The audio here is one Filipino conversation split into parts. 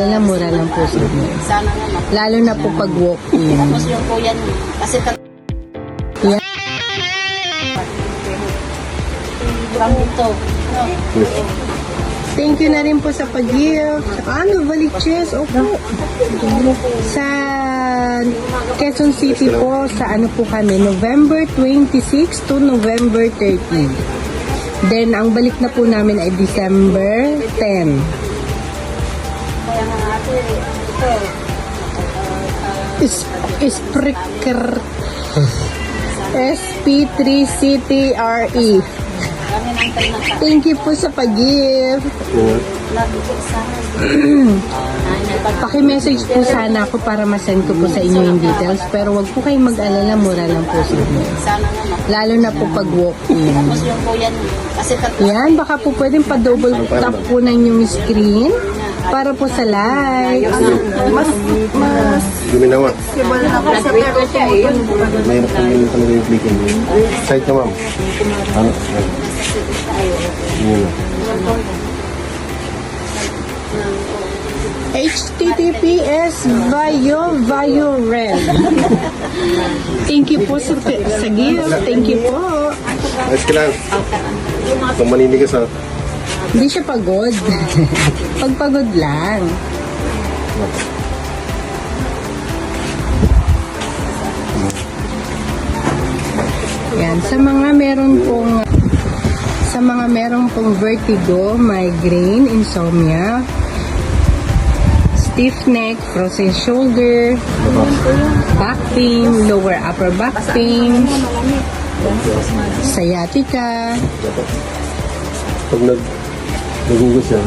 Alam, mura lang po sa inyo. Sana nga. Lalo na po pag walk-in. Tapos yung po yan, kasi Yeah. lang dito. No? Thank you na rin po sa pag-gift. Ano, Valiches? Opo. Sa Quezon City po, sa ano po kami, November 26 to November 30. Then, ang balik na po namin ay December 10. Kaya nga ate, ito. Spricker SP3CTRE. Kami nang tayo ng Thank you po sa pag-gift. Paki-message po sana ako para masend ko po sa inyo yung details. Pero wag po kayong mag-alala, mura lang po sa inyo. Sana nga. Lalo na po pag walk-in. Tapos yung po yan, kasi Yan, baka po pwedeng pa-double tap po na yung screen para po sa live. mas Guminawa. nag-break ko siya eh. Mahirap kami talaga yung clicking. Side ka, ma'am. Ano? Yun. HTTPS Vayo Red. Thank you po sa gift. Thank you po. Ayos ka lang. Kung maninigas ha. Hindi siya pagod. Pagpagod lang. Yan, sa mga meron pong vertigo, migraine, insomnia, stiff neck, frozen shoulder, back pain, lower upper back pain, sciatica, Pag nagugas yan.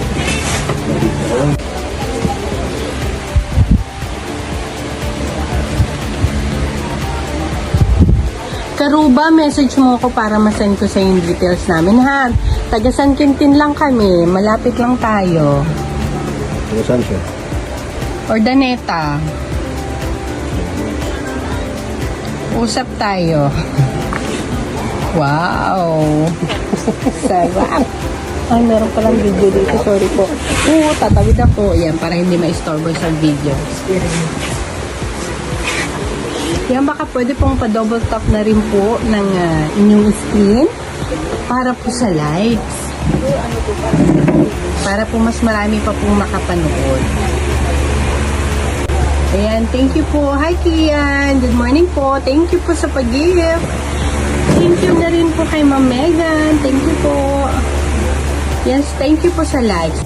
Karuba, message mo ako para masend ko sa yung details namin, ha? Taga San Quintin lang kami. Malapit lang tayo. Ano saan siya? Ordaneta. Usap tayo. Wow. Sarap. Ay, meron palang video dito. Sorry po. Oo, tatawid ako. Yan, para hindi ma-istorbo sa video. Yan, baka pwede pong pa-double tap na rin po ng inyong screen para po sa likes. Para po mas marami pa pong makapanood. Ayan, thank you po. Hi, Kian. Good morning po. Thank you po sa pag-gift. Thank you na rin po kay Ma'am Megan. Thank you po. Yes, thank you po sa likes.